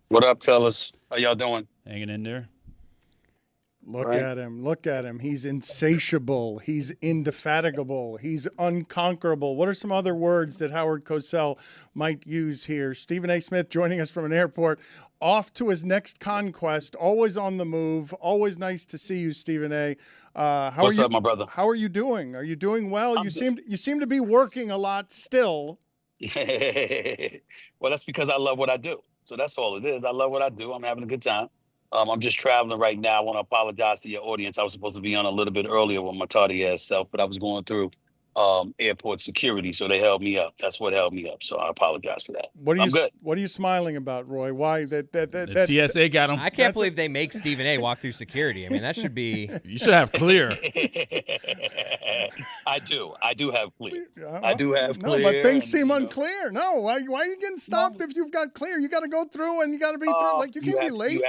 What up, fellas? How y'all doing? Hanging in there. Look at him. Look at him. He's insatiable. He's indefatigable. He's unconquerable. What are some other words that Howard Cosell might use here? Stephen A. Smith joining us from an airport, off to his next conquest, always on the move. Always nice to see you, Stephen A. What's up, my brother? How are you doing? Are you doing well? I'm You seem to be working a lot still. Well, that's because I love what I do. So that's all it is. I love what I do. I'm having a good time. I'm just traveling right now. I want to apologize to your audience. I was supposed to be on a little bit earlier with my tardy ass self, but I was going through airport security, so they held me up. That's what held me up. So I apologize for that. I'm good. What are you smiling about, Roy? Why The TSA got him. I can't believe they make Stephen A. walk through security. I mean, that should be. You should have clear. I do have clear. I do have clear. No, but things seem unclear. No, why are you getting stopped if you've got clear? You got to go through, and you got to be through. Like you can't be late.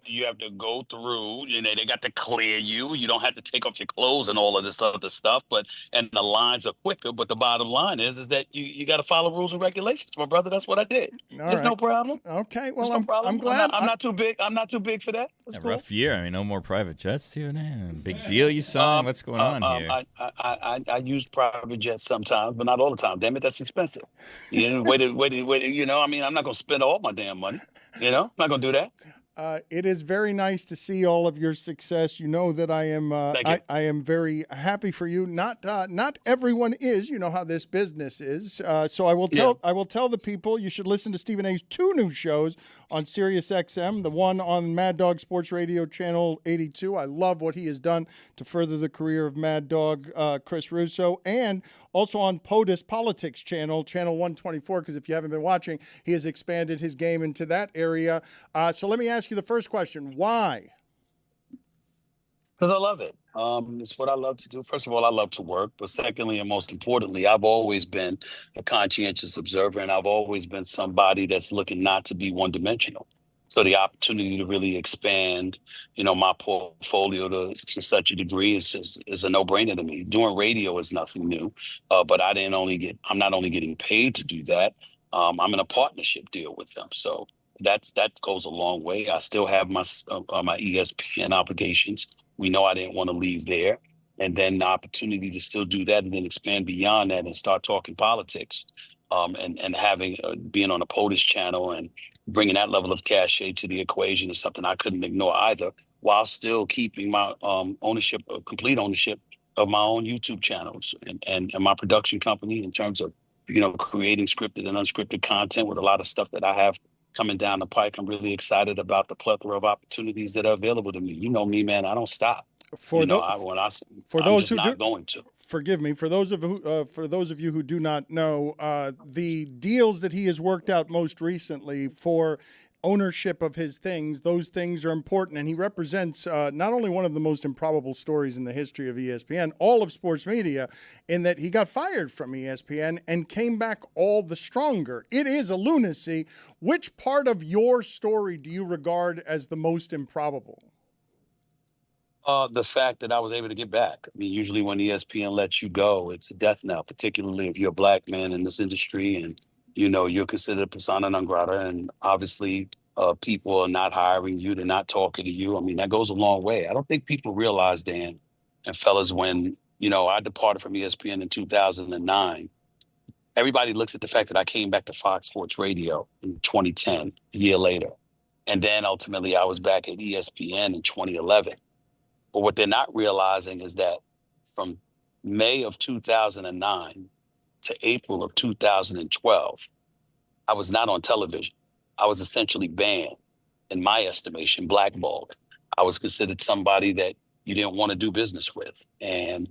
You have to go through. You know, they got to clear you. You don't have to take off your clothes and all of this other stuff. And the lines are quicker. But the bottom line is that you got to follow rules and regulations, my brother. That's what I did. There's no problem. Okay, well, I'm glad. I'm not too big. I'm not too big for that. A rough year. I mean, no more private jets, too. Big deal you signed. What's going on here? I use private jets sometimes, but not all the time. Damn it, that's expensive. You know, wait. You know, I mean, I'm not gonna spend all my damn money. You know, I'm not gonna do that. It is very nice to see all of your success. You know that I am. I am very happy for you. Not everyone is. You know how this business is. So I will tell. I will tell the people you should listen to Stephen A.'s 2 new shows on Sirius XM. The one on Mad Dog Sports Radio Channel 82. I love what he has done to further the career of Mad Dog Chris Russo, and also on POTUS Politics Channel 124. Because if you haven't been watching, he has expanded his game into that area. So let me ask you the first question. Why? Because I love it. It's what I love to do. First of all, I love to work. But secondly, and most importantly, I've always been a conscientious observer, and I've always been somebody that's looking not to be one-dimensional. So the opportunity to really expand, you know, my portfolio to such a degree is a no-brainer to me. Doing radio is nothing new, but I'm not only getting paid to do that. I'm in a partnership deal with them, so that goes a long way. I still have my ESPN obligations. We know I didn't want to leave there, and then the opportunity to still do that and then expand beyond that and start talking politics, and having being on a POTUS channel and bringing that level of cachet to the equation is something I couldn't ignore either, while still keeping my complete ownership of my own YouTube channels and my production company in terms of, you know, creating scripted and unscripted content with a lot of stuff that I have coming down the pike. I'm really excited about the plethora of opportunities that are available to me. You know me, man. I don't stop. Forgive me. For those of you who do not know, the deals that he has worked out most recently for ownership of his things, those things are important, and he represents not only one of the most improbable stories in the history of ESPN, all of sports media, in that he got fired from ESPN and came back all the stronger. It is a lunacy. Which part of your story do you regard as the most improbable? The fact that I was able to get back. I mean, usually when ESPN lets you go, it's a death knell, particularly if you're a black man in this industry and, you know, you're considered persona non grata, and obviously people are not hiring you, they're not talking to you. I mean, that goes a long way. I don't think people realize, Dan and fellas, when, you know, I departed from ESPN in 2009, everybody looks at the fact that I came back to Fox Sports Radio in 2010, a year later. And then ultimately I was back at ESPN in 2011. But what they're not realizing is that from May of 2009 to April of 2012, I was not on television. I was essentially banned, in my estimation, blackballed. I was considered somebody that you didn't want to do business with. And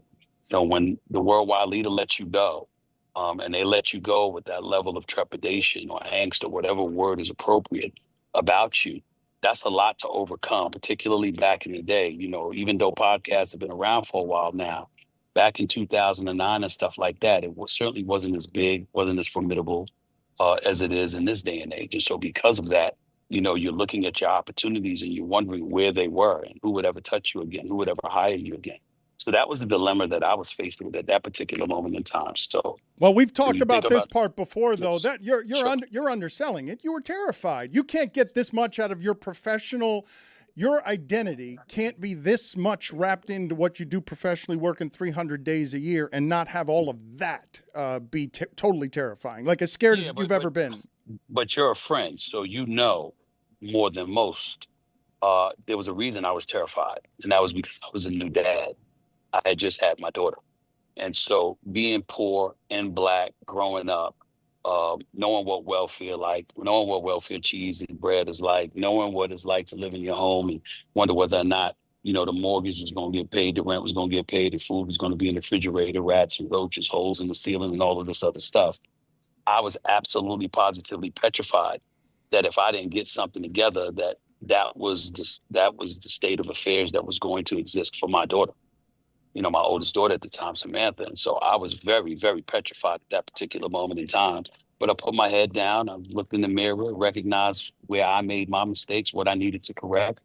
you know, when the worldwide leader lets you go, and they let you go with that level of trepidation or angst or whatever word is appropriate about you, that's a lot to overcome, particularly back in the day. You know, even though podcasts have been around for a while now, back in 2009 and stuff like that, it certainly wasn't as big, wasn't as formidable as it is in this day and age. And so because of that, you know, you're looking at your opportunities and you're wondering where they were and who would ever touch you again, who would ever hire you again. So that was the dilemma that I was faced with at that particular moment in time. So, well, we've when talked you think about this about part before, though. yes, That you're underselling it. You were terrified. You can't get this much out of your professional. Your identity can't be this much wrapped into what you do professionally, working 300 days a year, and not have all of that be totally terrifying. Like as scared yeah, as you've ever been. but you're a friend, so you know more than most. There was a reason I was terrified, and that was because I was a new dad. I had just had my daughter. And so being poor and black growing up, knowing what welfare like, knowing what welfare cheese and bread is like, knowing what it's like to live in your home and wonder whether or not, the mortgage was going to get paid, the rent was going to get paid, the food was going to be in the refrigerator, rats and roaches, holes in the ceiling, and all of this other stuff. I was absolutely positively petrified that if I didn't get something together, that was the state of affairs that was going to exist for my daughter. My oldest daughter at the time, Samantha. And so I was very, very petrified at that particular moment in time. But I put my head down, I looked in the mirror, recognized where I made my mistakes, what I needed to correct.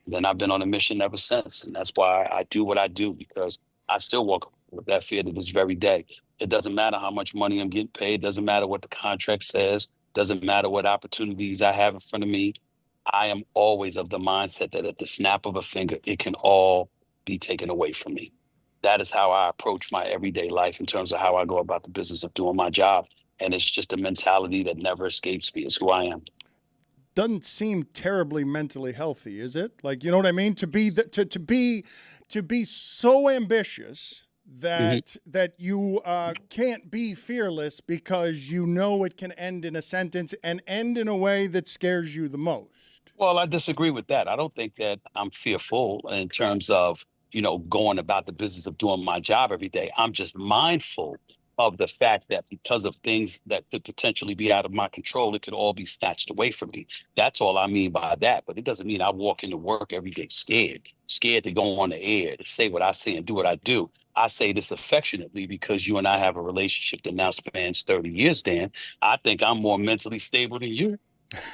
And then I've been on a mission ever since. And that's why I do what I do, because I still walk with that fear to this very day. It doesn't matter how much money I'm getting paid, doesn't matter what the contract says, doesn't matter what opportunities I have in front of me. I am always of the mindset that at the snap of a finger, it can all be taken away from me. That is how I approach my everyday life in terms of how I go about the business of doing my job. And it's just a mentality that never escapes me. It's who I am. Doesn't seem terribly mentally healthy, is it? Like, you know what I mean? To be so ambitious that you can't be fearless because you know it can end in a sentence and end in a way that scares you the most. Well, I disagree with that. I don't think that I'm fearful in terms of, going about the business of doing my job every day. I'm just mindful of the fact that because of things that could potentially be out of my control, it could all be snatched away from me. That's all I mean by that. But it doesn't mean I walk into work every day scared to go on the air, to say what I say and do what I do. I say this affectionately because you and I have a relationship that now spans 30 years, Dan. I think I'm more mentally stable than you.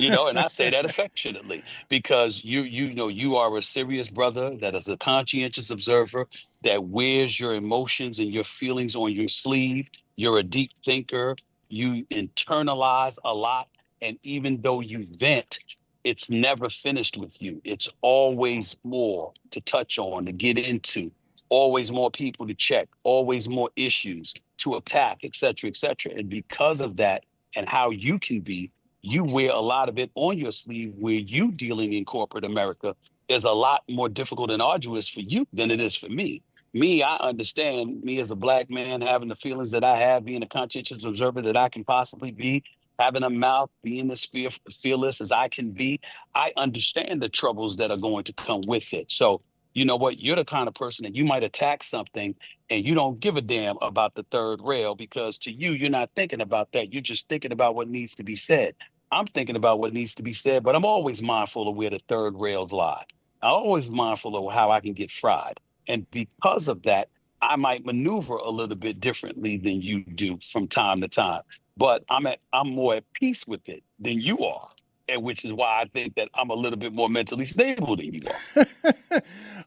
And I say that affectionately because you are a serious brother that is a conscientious observer that wears your emotions and your feelings on your sleeve. You're a deep thinker. You internalize a lot. And even though you vent, it's never finished with you. It's always more to touch on, to get into, always more people to check, always more issues to attack, et cetera, et cetera. And because of that and how you can be, you wear a lot of it on your sleeve where you dealing in corporate America is a lot more difficult and arduous for you than it is for me. Me, I understand me as a black man having the feelings that I have, being a conscientious observer that I can possibly be, having a mouth, being as fearless as I can be. I understand the troubles that are going to come with it. So, you know what? You're the kind of person that you might attack something and you don't give a damn about the third rail because to you, you're not thinking about that. You're just thinking about what needs to be said. I'm thinking about what needs to be said, but I'm always mindful of where the third rails lie. I'm always mindful of how I can get fried. And because of that, I might maneuver a little bit differently than you do from time to time. But I'm more at peace with it than you are. And which is why I think that I'm a little bit more mentally stable than you are.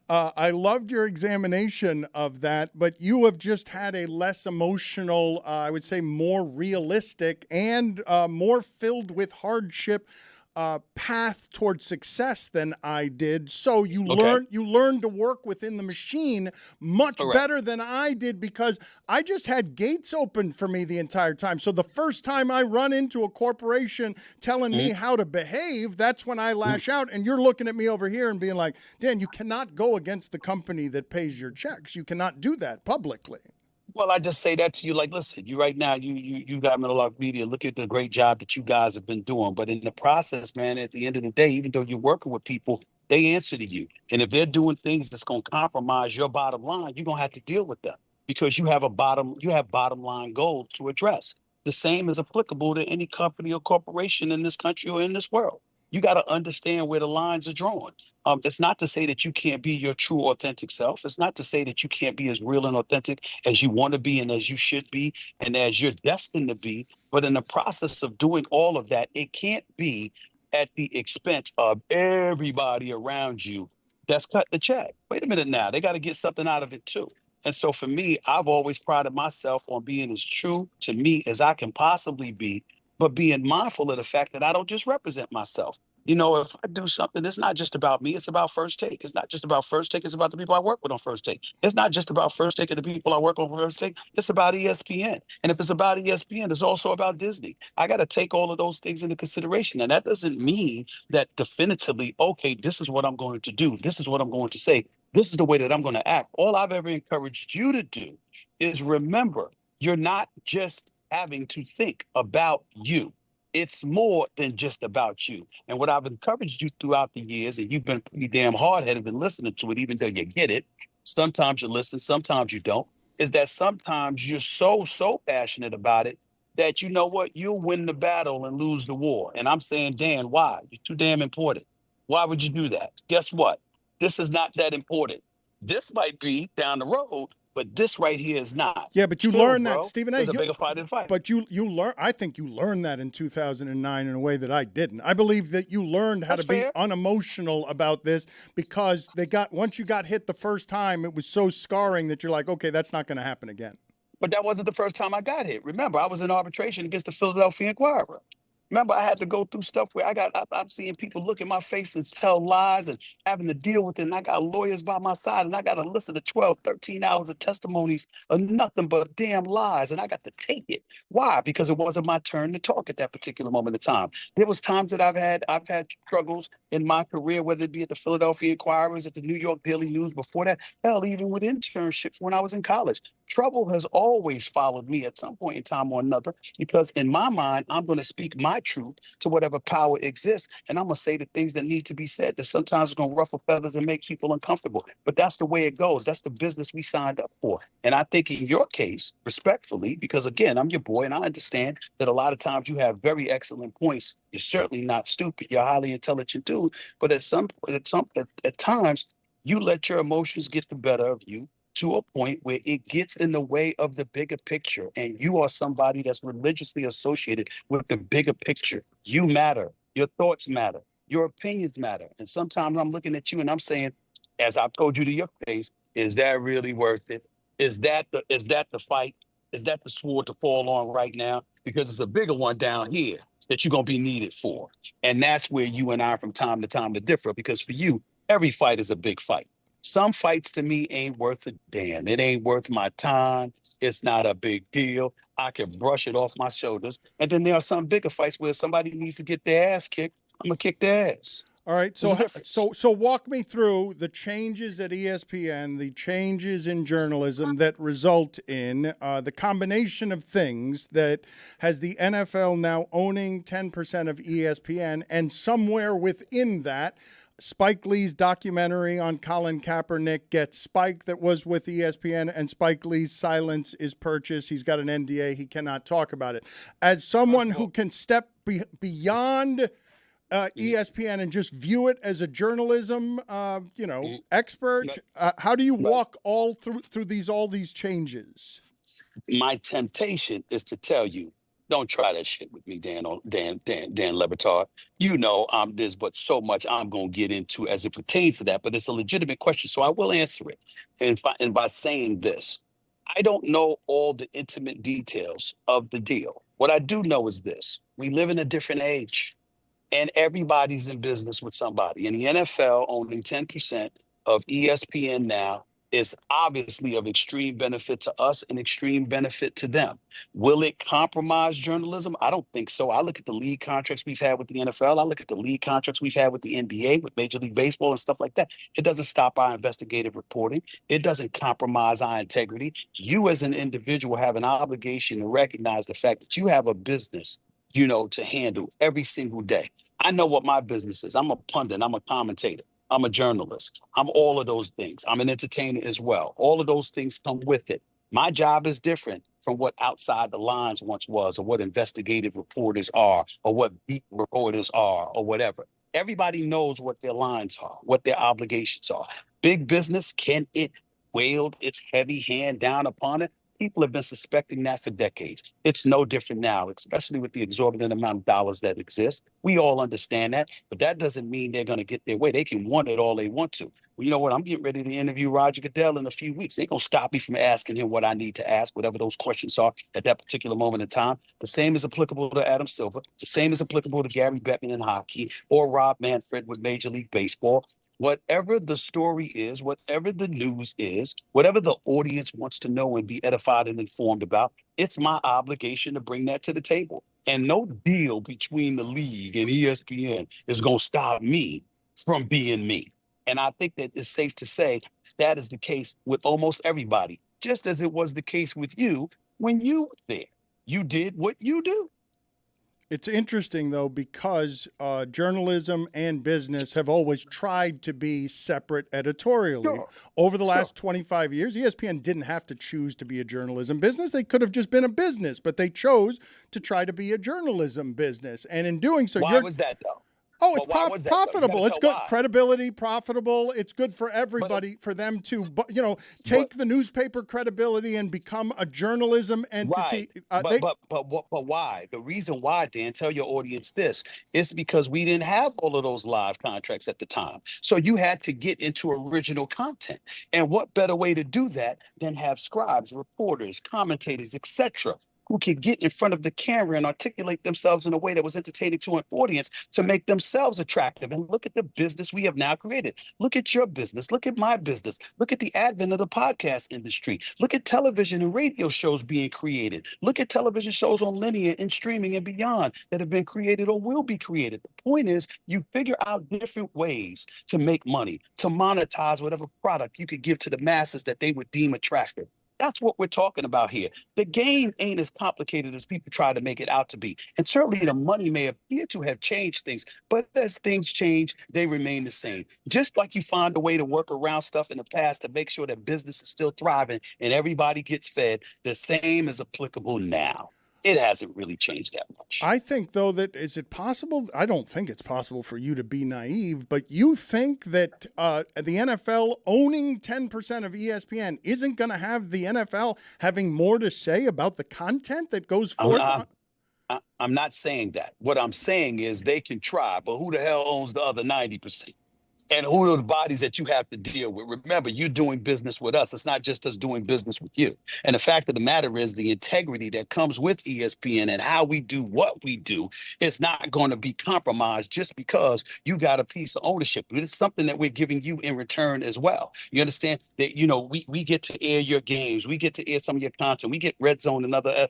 I loved your examination of that, but you have just had a less emotional, I would say more realistic and more filled with hardship path toward success than I did. So you learned to work within the machine much better than I did because I just had gates open for me the entire time. So the first time I run into a corporation telling me how to behave, that's when I lash out. And you're looking at me over here and being like, Dan, you cannot go against the company that pays your checks. You cannot do that publicly. Well, I just say that to you, like, listen, you right now, you got Middle Lock Media. Look at the great job that you guys have been doing. But in the process, man, at the end of the day, even though you're working with people, they answer to you. And if they're doing things that's going to compromise your bottom line, you're going to have to deal with them because you have bottom line goals to address. The same is applicable to any company or corporation in this country or in this world. You got to understand where the lines are drawn. It's not to say that you can't be your true, authentic self. It's not to say that you can't be as real and authentic as you want to be and as you should be and as you're destined to be. But in the process of doing all of that, it can't be at the expense of everybody around you that's cut the check. Wait a minute now. They got to get something out of it too. And so for me, I've always prided myself on being as true to me as I can possibly be, but being mindful of the fact that I don't just represent myself. You know, if I do something, it's not just about me. It's about First Take. It's not just about First Take. It's about the people I work with on First Take. It's not just about First Take and the people I work on First Take. It's about ESPN. And if it's about ESPN, it's also about Disney. I got to take all of those things into consideration. And that doesn't mean that definitively, okay, this is what I'm going to do. This is what I'm going to say. This is the way that I'm going to act. All I've ever encouraged you to do is remember, you're not just having to think about you. It's more than just about you. And what I've encouraged you throughout the years, and you've been pretty damn hard-headed and listening to it, even though you get it. Sometimes you listen, sometimes you don't. Is that sometimes you're so passionate about it that you know what? You'll win the battle and lose the war. And I'm saying, Dan, why? You're too damn important. Why would you do that? Guess what? This is not that important. This might be down the road, but this right here is not. Yeah, but you learned that, Stephen A. There's a bigger fight in fight. But you learn. I think you learned that in 2009 in a way that I didn't. I believe that you learned how to be unemotional about this because once you got hit the first time, it was so scarring that you're like, okay, that's not going to happen again. But that wasn't the first time I got hit. Remember, I was in arbitration against the Philadelphia Inquirer. Remember, I had to go through stuff where I'm seeing people look in my face and tell lies and having to deal with it. And I got lawyers by my side and I got to listen to 12, 13 hours of testimonies of nothing but damn lies. And I got to take it. Why? Because it wasn't my turn to talk at that particular moment in time. There was times that I've had struggles in my career, whether it be at the Philadelphia Inquirers, at the New York Daily News, before that, hell, even with internships when I was in college. Trouble has always followed me at some point in time or another, because in my mind, I'm going to speak my truth to whatever power exists. And I'm going to say the things that need to be said that sometimes are going to ruffle feathers and make people uncomfortable. But that's the way it goes. That's the business we signed up for. And I think in your case, respectfully, because again, I'm your boy and I understand that a lot of times you have very excellent points. You're certainly not stupid. You're a highly intelligent dude. But at times, you let your emotions get the better of you, to a point where it gets in the way of the bigger picture. And you are somebody that's religiously associated with the bigger picture. You matter. Your thoughts matter. Your opinions matter. And sometimes I'm looking at you and I'm saying, as I've told you to your face, is that really worth it? Is that the fight? Is that the sword to fall on right now? Because it's a bigger one down here that you're going to be needed for. And that's where you and I from time to time to differ, because for you, every fight is a big fight. Some fights to me ain't worth a damn. It ain't worth my time. It's not a big deal. I can brush it off my shoulders. And then there are some bigger fights where somebody needs to get their ass kicked. I'm going to kick their ass. All right. So walk me through the changes at ESPN, the changes in journalism that result in the combination of things that has the NFL now owning 10% of ESPN, and somewhere within that, Spike Lee's documentary on Colin Kaepernick gets Spike, that was with ESPN, and Spike Lee's silence is purchased. He's got an NDA. He cannot talk about it. As someone who can step beyond ESPN and just view it as a journalism, expert, how do you walk all through all these changes? My temptation is to tell you, don't try that shit with me, Dan Le Batard. You know, there's but so much I'm going to get into as it pertains to that, but it's a legitimate question, so I will answer it. And by saying this, I don't know all the intimate details of the deal. What I do know is this: we live in a different age, and everybody's in business with somebody. And the NFL owning 10% of ESPN now is obviously of extreme benefit to us and extreme benefit to them. Will it compromise journalism? I don't think so. I look at the league contracts we've had with the NFL. I look at the league contracts we've had with the NBA, with Major League Baseball and stuff like that. It doesn't stop our investigative reporting. It doesn't compromise our integrity. You as an individual have an obligation to recognize the fact that you have a business, to handle every single day. I know what my business is. I'm a pundit. I'm a commentator. I'm a journalist. I'm all of those things. I'm an entertainer as well. All of those things come with it. My job is different from what Outside the Lines once was, or what investigative reporters are, or what beat reporters are, or whatever. Everybody knows what their lines are, what their obligations are. Big business, can it wield its heavy hand down upon it? People have been suspecting that for decades. It's no different now, especially with the exorbitant amount of dollars that exist. We all understand that, but that doesn't mean they're going to get their way. They can want it all they want to. Well, you know what? I'm getting ready to interview Roger Goodell in a few weeks. They're going to stop me from asking him what I need to ask, whatever those questions are at that particular moment in time. The same is applicable to Adam Silver. The same is applicable to Gary Bettman in hockey or Rob Manfred with Major League Baseball. Whatever the story is, whatever the news is, whatever the audience wants to know and be edified and informed about, it's my obligation to bring that to the table. And no deal between the league and ESPN is going to stop me from being me. And I think that it's safe to say that is the case with almost everybody, just as it was the case with you when you were there. You did what you do. It's interesting, though, because journalism and business have always tried to be separate editorially. Sure. Over the last 25 years, ESPN didn't have to choose to be a journalism business. They could have just been a business, but they chose to try to be a journalism business. And in doing so, why was that, though? Oh, it's profitable. It's good. Credibility, profitable. It's good for everybody, for them to, take the newspaper credibility and become a journalism entity. Right. But why? The reason why, Dan, tell your audience this, is because we didn't have all of those live contracts at the time. So you had to get into original content. And what better way to do that than have scribes, reporters, commentators, etc., who could get in front of the camera and articulate themselves in a way that was entertaining to an audience to make themselves attractive. And look at the business we have now created. Look at your business. Look at my business. Look at the advent of the podcast industry. Look at television and radio shows being created. Look at television shows on linear and streaming and beyond that have been created or will be created. The point is, you figure out different ways to make money, to monetize whatever product you could give to the masses that they would deem attractive. That's what we're talking about here. The game ain't as complicated as people try to make it out to be. And certainly the money may appear to have changed things, but as things change, they remain the same. Just like you find a way to work around stuff in the past to make sure that business is still thriving and everybody gets fed, the same is applicable now. It hasn't really changed that much. I think, though, that is it possible? I don't think it's possible for you to be naive, but you think that the NFL owning 10% of ESPN isn't going to have the NFL having more to say about the content that goes forth? I'm not saying that. What I'm saying is they can try, but who the hell owns the other 90%? And who are the bodies that you have to deal with? Remember, you're doing business with us. It's not just us doing business with you. And the fact of the matter is the integrity that comes with ESPN and how we do what we do is not going to be compromised just because you got a piece of ownership. It's something that we're giving you in return as well. You understand that, we get to air your games. We get to air some of your content. We get Red Zone and other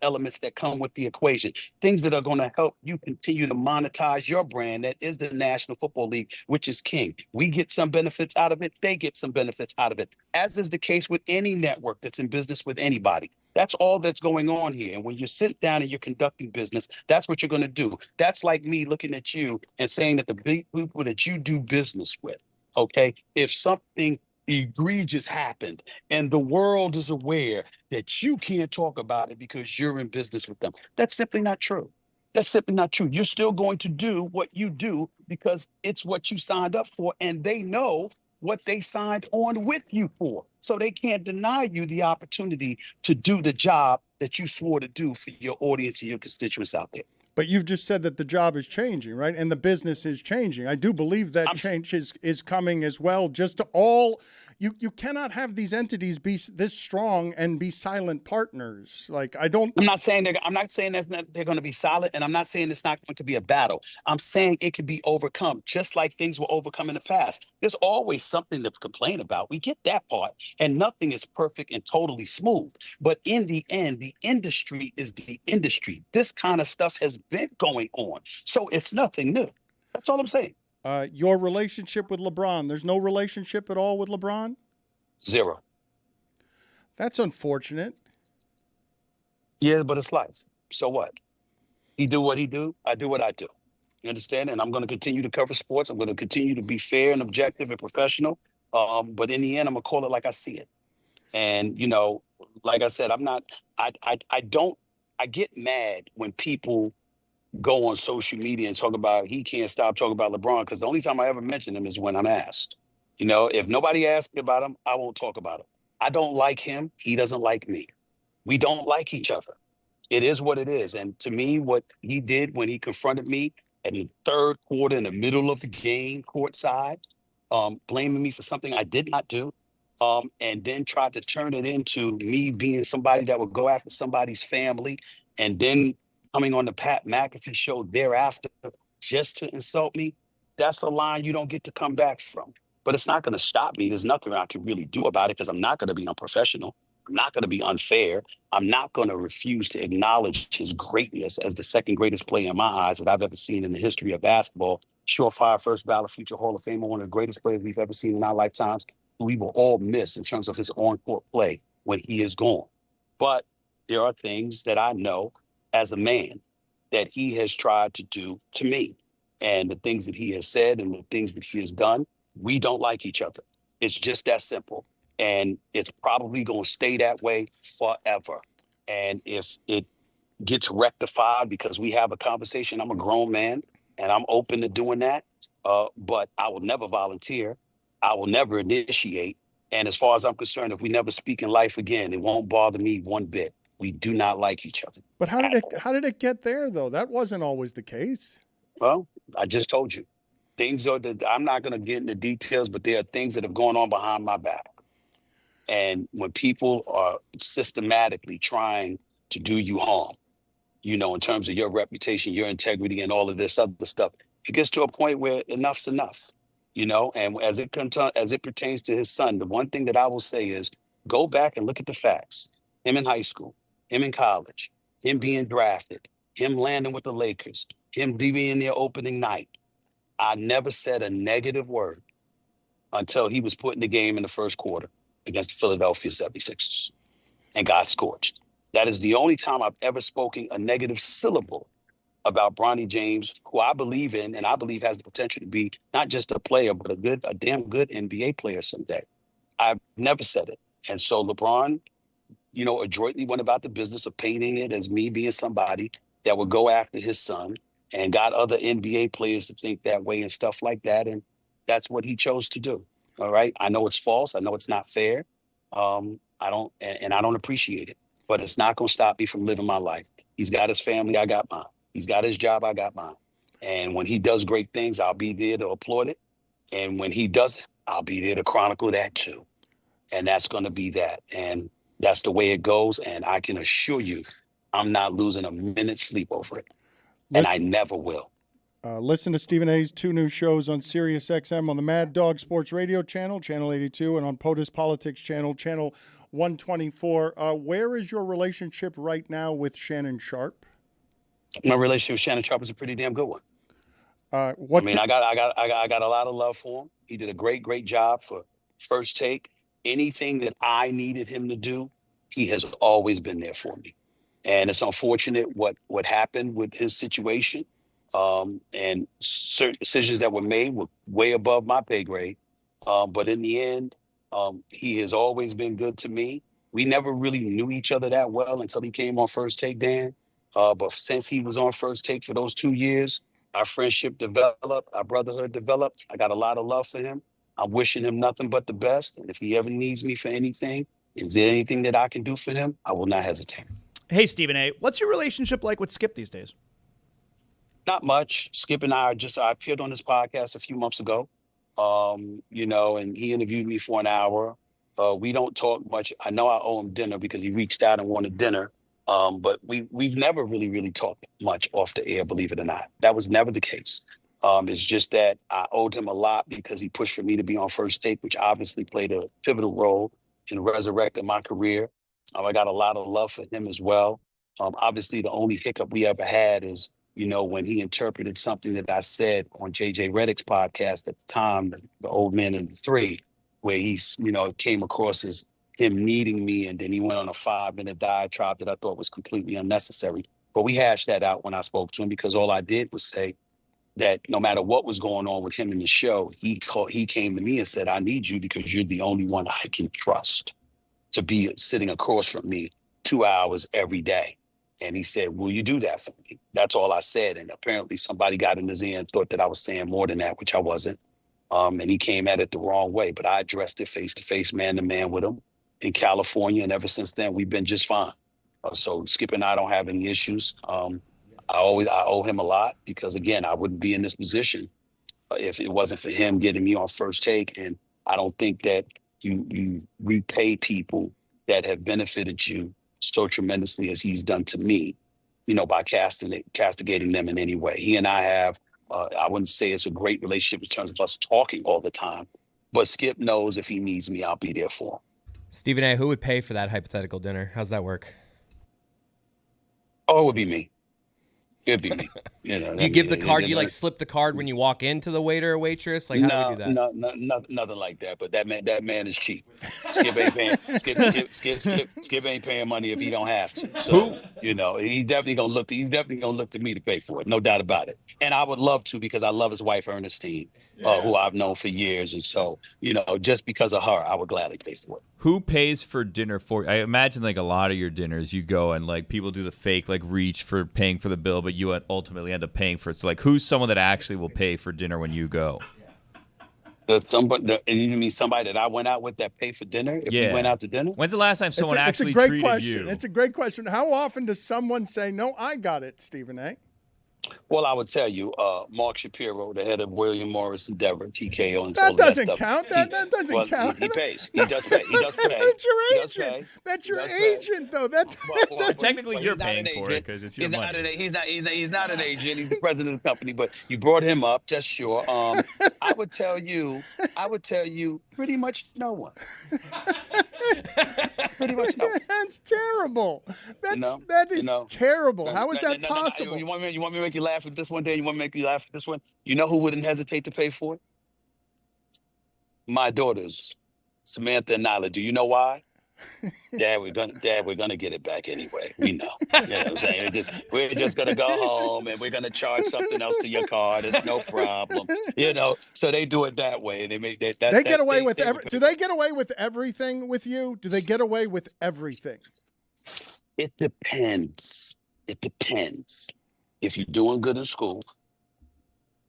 elements that come with the equation. Things that are going to help you continue to monetize your brand that is the National Football League, which is king. We get some benefits out of it. They get some benefits out of it, as is the case with any network that's in business with anybody. That's all that's going on here. And when you sit down and you're conducting business, that's what you're going to do. That's like me looking at you and saying that the big people that you do business with, okay, if something egregious happened and the world is aware that you can't talk about it because you're in business with them, that's simply not true. That's simply not true. You're still going to do what you do because it's what you signed up for, and they know what they signed on with you for. So they can't deny you the opportunity to do the job that you swore to do for your audience and your constituents out there. But you've just said that the job is changing, right? And the business is changing. I do believe that change is coming as well. Just to all, you cannot have these entities be this strong and be silent partners. I'm not saying that they're going to be silent, and I'm not saying it's not going to be a battle. I'm saying it could be overcome, just like things were overcome in the past. There's always something to complain about. We get that part, and nothing is perfect and totally smooth. But in the end, the industry is the industry. This kind of stuff has been going on, so it's nothing new. That's all I'm saying. Your relationship with LeBron, there's no relationship at all with LeBron? Zero. That's unfortunate. Yeah, but it's life. So what? He do what he do. I do what I do. You understand? And I'm going to continue to cover sports. I'm going to continue to be fair and objective and professional. But in the end, I'm going to call it like I see it. And, like I said, I get mad when people go on social media and talk about he can't stop talking about LeBron, because the only time I ever mention him is when I'm asked. If nobody asks me about him, I won't talk about him. I don't like him. He doesn't like me. We don't like each other. It is what it is. And to me, what he did when he confronted me in the third quarter in the middle of the game, courtside, blaming me for something I did not do, and then tried to turn it into me being somebody that would go after somebody's family, and then coming on the Pat McAfee show thereafter just to insult me. That's a line you don't get to come back from. But it's not going to stop me. There's nothing I can really do about it because I'm not going to be unprofessional. I'm not going to be unfair. I'm not going to refuse to acknowledge his greatness as the second greatest player in my eyes that I've ever seen in the history of basketball. Surefire, first ballot, future Hall of Famer, one of the greatest players we've ever seen in our lifetimes, who we will all miss in terms of his on-court play when he is gone. But there are things that I know as a man that he has tried to do to me. And the things that he has said and the things that he has done, we don't like each other. It's just that simple. And it's probably going to stay that way forever. And if it gets rectified because we have a conversation, I'm a grown man and I'm open to doing that. But I will never volunteer. I will never initiate. And as far as I'm concerned, if we never speak in life again, it won't bother me one bit. We do not like each other. But how did it get there, though? That wasn't always the case. Well, I just told you. Things are that I'm not going to get into details, but there are things that have gone on behind my back. And when people are systematically trying to do you harm, you know, in terms of your reputation, your integrity, and all of this other stuff, it gets to a point where enough's enough, you know. And as it pertains to his son, the one thing that I will say is go back and look at the facts. Him in high school, him in college, him being drafted, him landing with the Lakers, him being their opening night. I never said a negative word until he was put in the game in the first quarter against the Philadelphia 76ers and got scorched. That is the only time I've ever spoken a negative syllable about Bronny James, who I believe in and I believe has the potential to be not just a player, but a damn good NBA player someday. I've never said it. And so LeBron, you know, adroitly went about the business of painting it as me being somebody that would go after his son and got other NBA players to think that way and stuff like that. And that's what he chose to do. All right. I know it's false. I know it's not fair. I don't appreciate it, but it's not going to stop me from living my life. He's got his family. I got mine. He's got his job. I got mine. And when he does great things, I'll be there to applaud it. And when he doesn't, I'll be there to chronicle that too. And that's going to be that. And that's the way it goes. And I can assure you, I'm not losing a minute's sleep over it. And I never will. Listen to Stephen A's 2 new shows on Sirius XM on the Mad Dog Sports Radio channel, Channel 82, and on POTUS Politics channel, Channel 124. Where is your relationship right now with Shannon Sharp? My relationship with Shannon Sharp is a pretty damn good one. I got a lot of love for him. He did a great job for First Take. Anything that I needed him to do, he has always been there for me. And it's unfortunate what happened with his situation. And certain decisions that were made were way above my pay grade. But in the end, he has always been good to me. We never really knew each other that well until he came on First Take, Dan. But since he was on First Take for those 2 years, our friendship developed, our brotherhood developed. I got a lot of love for him. I'm wishing him nothing but the best. And if he ever needs me for anything, is there anything that I can do for him? I will not hesitate. Hey, Stephen A., what's your relationship like with Skip these days? Not much. Skip and I appeared on this podcast a few months ago, you know, and he interviewed me for an hour. We don't talk much. I know I owe him dinner because he reached out and wanted dinner. But we've never really talked much off the air, believe it or not. That was never the case. It's just that I owed him a lot because he pushed for me to be on First Take, which obviously played a pivotal role in resurrecting my career. I got a lot of love for him as well. Obviously, the only hiccup we ever had is, you know, when he interpreted something that I said on JJ Redick's podcast at the time, the Old Man and the Three, where he's, you know, it came across as him needing me, and then he went on a 5-minute diatribe that I thought was completely unnecessary. But we hashed that out when I spoke to him, because all I did was say that no matter what was going on with him in the show, he came to me and said, I need you because you're the only one I can trust to be sitting across from me 2 hours every day. And he said, will you do that for me? That's all I said. And apparently somebody got in his ear and thought that I was saying more than that, which I wasn't. And he came at it the wrong way. But I addressed it face-to-face, man-to-man with him in California. And ever since then, we've been just fine. So Skip and I don't have any issues. I owe him a lot because, again, I wouldn't be in this position if it wasn't for him getting me on First Take. And I don't think that you repay people that have benefited you so tremendously as he's done to me, by castigating them in any way. He and I have, I wouldn't say it's a great relationship in terms of us talking all the time, but Skip knows if he needs me, I'll be there for him. Stephen A., who would pay for that hypothetical dinner? How's that work? Oh, it would be me. It'd be me. You give the card. You slip the card when you walk into the waiter or waitress. Like, how do we do that? No, nothing like that. But that man is cheap. Skip ain't paying. Skip ain't paying money if he don't have to. So he's definitely gonna look. He's definitely gonna look to me to pay for it. No doubt about it. And I would love to because I love his wife Ernestine, who I've known for years. And so just because of her, I would gladly pay for it. Who pays for dinner for you? I imagine like a lot of your dinners, you go and like people do the fake like reach for paying for the bill, but you ultimately end up paying for it. So like, who's someone that actually will pay for dinner when you go? You mean somebody that I went out with that paid for dinner? If we went out to dinner? When's the last time someone actually treated you? It's a great question. How often does someone say, "No, I got it," Stephen A.? Well, I would tell you, Mark Shapiro, the head of William Morris Endeavor, TKO, and that doesn't count. That doesn't count. He pays. He does pay. He does pay. That's your agent. That's your agent, though. Technically, you're paying for it because it's your money. He's not an agent. He's the president of the company. But you brought him up, just sure. I would tell you, pretty much no one. Pretty much no. That's terrible. That is terrible. How is that possible? You want me to make you laugh at this one day? You want me to make you laugh at this one? You know who wouldn't hesitate to pay for it? My daughters, Samantha and Nyla. Do you know why? Dad, we're gonna get it back anyway. We know. You know what I'm saying? We're just gonna go home and we're gonna charge something else to your card. It's no problem. So they do it that way. They make that. They get away with everything. Do they get away with everything with you? Do they get away with everything? It depends. If you're doing good in school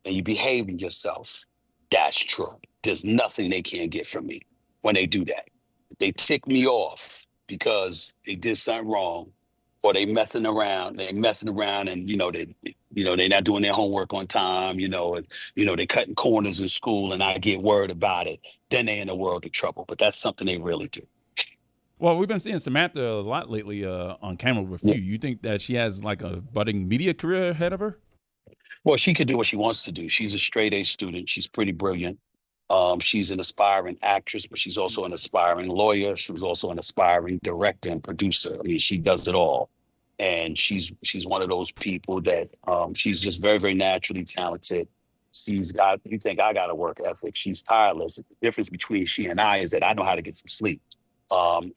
and you're behaving yourself, that's true. There's nothing they can't get from me when they do that. They tick me off because they did something wrong, or they messing around. They're messing around, and they're not doing their homework on time. They cutting corners in school, and I get word about it. Then they're in a world of trouble. But that's something they really do. Well, we've been seeing Samantha a lot lately on camera with you. You think that she has like a budding media career ahead of her? Well, she could do what she wants to do. She's a straight A student. She's pretty brilliant. She's an aspiring actress, but she's also an aspiring lawyer. She was also an aspiring director and producer. I mean, she does it all. And she's one of those people that she's just very, very naturally talented. You think I got a work ethic. She's tireless. The difference between she and I is that I know how to get some sleep.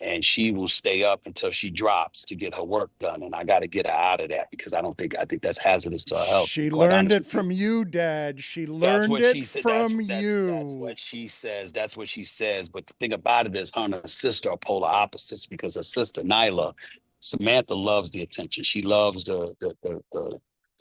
And she will stay up until she drops to get her work done. And I got to get her out of that because I think that's hazardous to her health. She learned it from you, Dad. She learned it from you. That's what she says. That's what she says. But the thing about it is her and her sister are polar opposites because her sister, Nyla, Samantha loves the attention. She loves the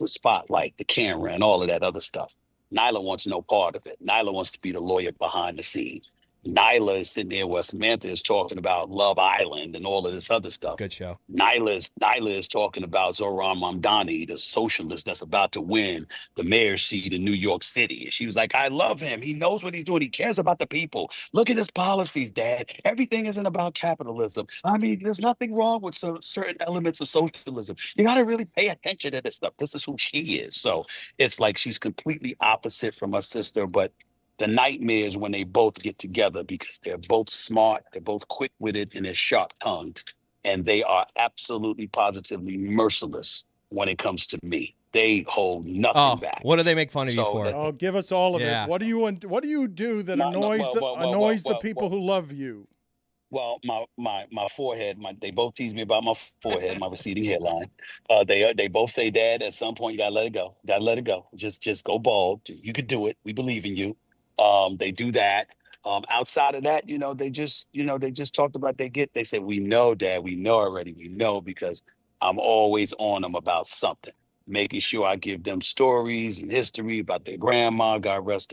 spotlight, the camera, and all of that other stuff. Nyla wants no part of it. Nyla wants to be the lawyer behind the scenes. Nyla is sitting there where Samantha is talking about Love Island and all of this other stuff. Good show. Nyla is talking about Zohran Mamdani, the socialist that's about to win the mayor's seat in New York City. And she was like, I love him. He knows what he's doing. He cares about the people. Look at his policies, Dad. Everything isn't about capitalism. I mean, there's nothing wrong with certain elements of socialism. You got to really pay attention to this stuff. This is who she is. So it's like she's completely opposite from her sister, but the nightmare is when they both get together because they're both smart, they're both quick-witted, and they're sharp-tongued. And they are absolutely, positively merciless when it comes to me. They hold nothing back. What do they make fun of you for? Give us all of it. What do you do that annoys the people who love you? Well, my forehead, they both tease me about my forehead, my receding hairline. They both say, Dad, at some point you gotta let it go. Gotta let it go. Just go bald. You could do it. We believe in you. They do that. Outside of that, they just talked about they said, we know, Dad, we know already. We know because I'm always on them about something, making sure I give them stories and history about their grandma, God rest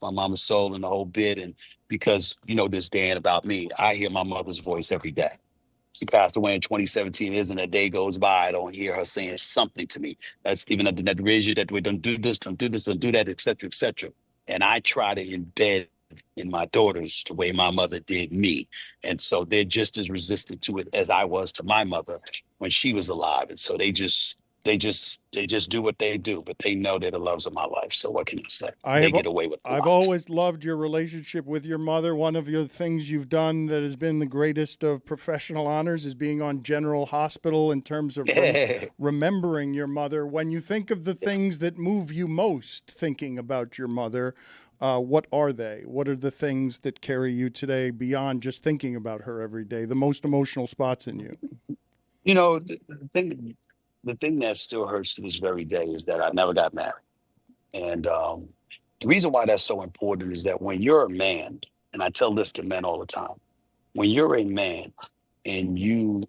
my mama's soul and the whole bit. And because, this Dan about me, I hear my mother's voice every day. She passed away in 2017. Isn't a day goes by I don't hear her saying something to me. That's even that raise you that way, don't do this, don't do this, don't do that, et cetera, et cetera. And I try to embed in my daughters the way my mother did me. And so they're just as resistant to it as I was to my mother when she was alive. And so they just do what they do, but they know they're the loves of my life. So what can I say? They get away with it. I've always loved your relationship with your mother. One of your things you've done that has been the greatest of professional honors is being on General Hospital in terms of remembering your mother. When you think of the things that move you most thinking about your mother, what are they? What are the things that carry you today beyond just thinking about her every day, the most emotional spots in you? You know, the thing that still hurts to this very day is that I never got married. And the reason why that's so important is that when you're a man, and I tell this to men all the time, when you're a man and you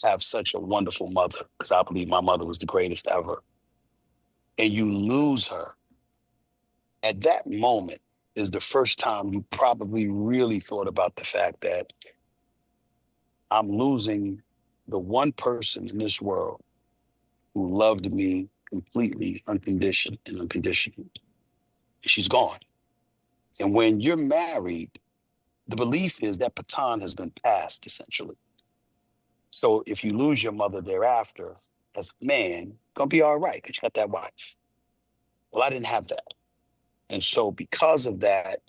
have such a wonderful mother, because I believe my mother was the greatest ever, and you lose her, at that moment is the first time you probably really thought about the fact that I'm losing the one person in this world who loved me completely, unconditioned and unconditionally. She's gone. And when you're married, the belief is that baton has been passed, essentially. So if you lose your mother thereafter, as a man, gonna be all right, because you got that wife. Well, I didn't have that. And so because of that,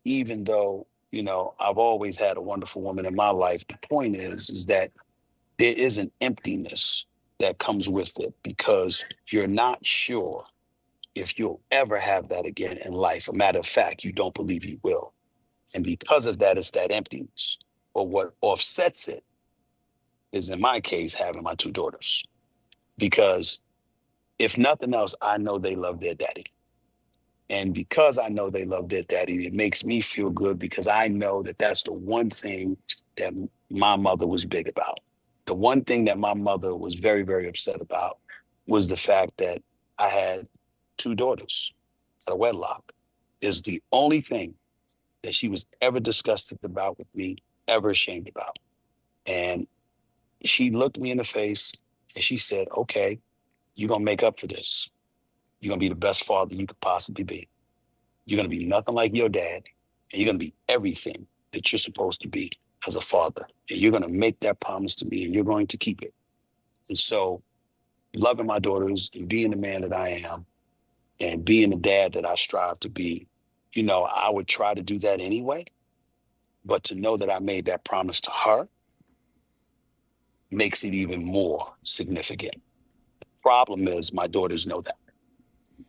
even though, you know, I've always had a wonderful woman in my life, the point is that there is an emptiness that comes with it because you're not sure if you'll ever have that again in life. A matter of fact, you don't believe you will. And because of that, it's that emptiness. But what offsets it is, in my case, having my two daughters. Because if nothing else, I know they love their daddy. And because I know they love their daddy, it makes me feel good because I know that that's the one thing that my mother was big about. The one thing that my mother was very, very upset about was the fact that I had two daughters at a wedlock. Is the only thing that she was ever disgusted about with me, ever ashamed about. And she looked me in the face and she said, okay, you're going to make up for this. You're going to be the best father you could possibly be. You're going to be nothing like your dad, and you're going to be everything that you're supposed to be as a father. And you're going to make that promise to me, and you're going to keep it. And so loving my daughters and being the man that I am and being the dad that I strive to be, you know, I would try to do that anyway. But to know that I made that promise to her makes it even more significant. The problem is my daughters know that.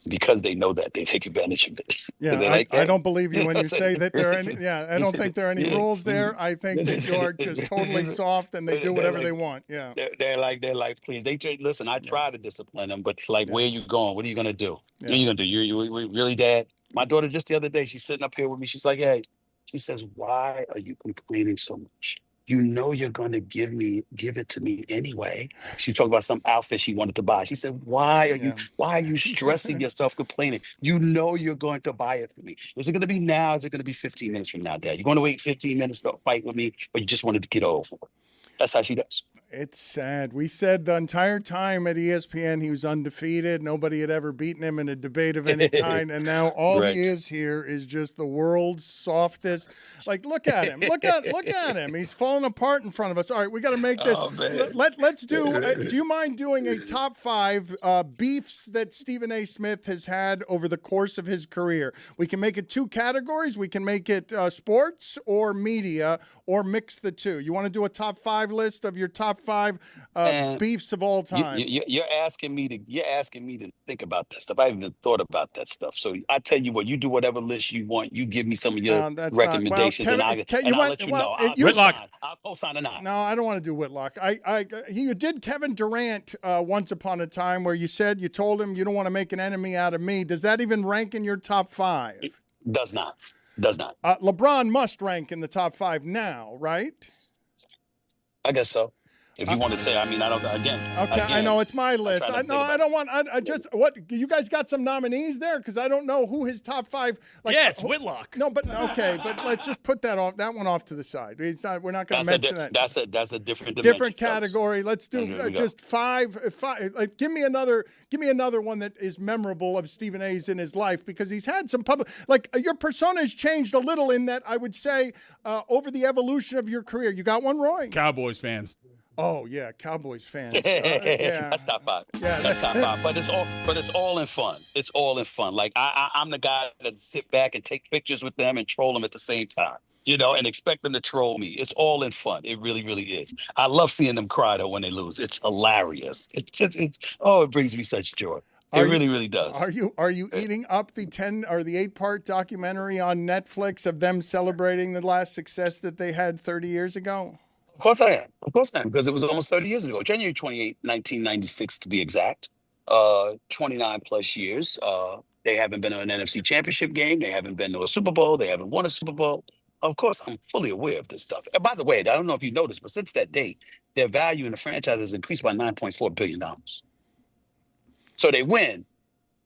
Because they know that, they take advantage of it. Yeah, like, I don't believe you when you say that there are any, I don't think there are any rules there. I think that you're just totally soft and they do whatever they want. Yeah. They're like, please. Listen, I try to discipline them, but like, where are you going? What are you going to do? Yeah. What are you going to do? You really, Dad? My daughter just the other day, she's sitting up here with me. She's like, hey, she says, why are you complaining so much? You know you're going to give it to me anyway. She's talking about some outfit she wanted to buy. She said, why are you stressing yourself, complaining? You know you're going to buy it for me. Is it going to be now? Is it going to be 15 minutes from now, Dad? You're going to wait 15 minutes to fight with me, or you just wanted to get over it? That's how she does. It's sad. We said the entire time at ESPN he was undefeated. Nobody had ever beaten him in a debate of any kind. And now all he is here is just the world's softest. Like, look at him. Look at him. He's falling apart in front of us. All right, we got to make this. Oh, let's do. Do you mind doing a top 5 beefs that Stephen A. Smith has had over the course of his career? We can make it 2 categories. We can make it sports or media, or mix the two. You want to do a top 5 list of your top 5 beefs of all time? You're asking me to think about that stuff. I haven't even thought about that stuff. So I tell you what, you do whatever list you want. You give me some of your recommendations, and I'll let you know. I'll co-sign or not. No, I don't want to do Whitlock. You did Kevin Durant once upon a time, where you told him you don't want to make an enemy out of me. Does that even rank in your top 5? It does not. LeBron must rank in the top 5 now, right? I guess so. If you want to say, I mean, I don't. Again. Okay, I know it's my list. I don't want. I Yeah. just what you guys got some nominees there because I don't know who his top 5. Like, yeah, it's Whitlock. No, but okay, but let's just put that one off to the side. It's not. We're not going to mention that. That's a different dimension, different category. Let's do just five. Like, give me another one that is memorable of Stephen A's in his life because he's had some public. Like your persona has changed a little in that I would say over the evolution of your career. You got one, Roy? Cowboys fans. Oh yeah, Cowboys fans. Yeah, that's top 5. Yeah, that's top 5. But it's all in fun. It's all in fun. Like I'm the guy that sit back and take pictures with them and troll them at the same time. And expect them to troll me. It's all in fun. It really, really is. I love seeing them cry though when they lose. It's hilarious. It brings me such joy. It really, really does. Are you eating up the 10 or the 8-part documentary on Netflix of them celebrating the last success that they had 30 years ago? Of course I am. Of course I am, because it was almost 30 years ago. January 28, 1996 to be exact. 29 plus years. They haven't been to an NFC championship game. They haven't been to a Super Bowl. They haven't won a Super Bowl. Of course, I'm fully aware of this stuff. And by the way, I don't know if you noticed, but since that date, their value in the franchise has increased by $9.4 billion. So they win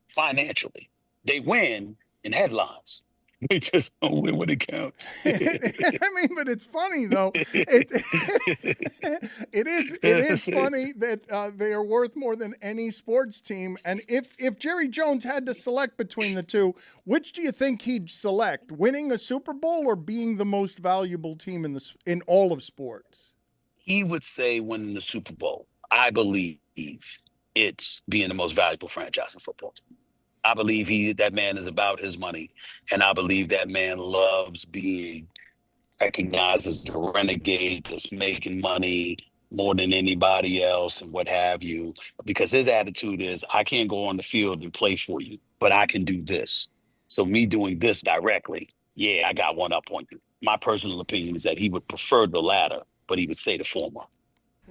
financially. They win in headlines. They just don't win when it counts. I mean, but it's funny though. It is funny that they are worth more than any sports team. And if Jerry Jones had to select between the two, which do you think he'd select? Winning a Super Bowl or being the most valuable team in all of sports? He would say winning the Super Bowl. I believe it's being the most valuable franchise in football. I believe that man is about his money, and I believe that man loves being recognized as the renegade that's making money more than anybody else and what have you, because his attitude is, I can't go on the field and play for you, but I can do this. So me doing this directly, yeah, I got one up on you. My personal opinion is that he would prefer the latter, but he would say the former.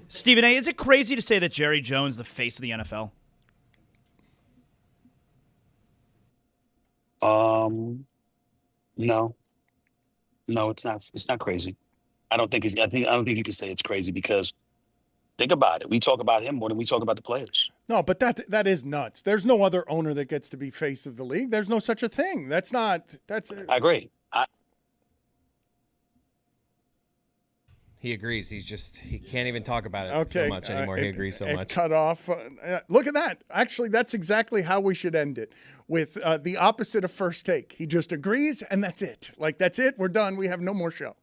Stephen A., is it crazy to say that Jerry Jones is the face of the NFL? No, it's not. It's not crazy. I don't think you can say it's crazy because think about it. We talk about him more than we talk about the players. No, but that is nuts. There's no other owner that gets to be face of the league. There's no such a thing. I agree. He agrees. He can't even talk about it so much anymore. He agrees so much. Cut off. Look at that. Actually, that's exactly how we should end it, with the opposite of First Take. He just agrees, and that's it. Like, that's it. We're done. We have no more show.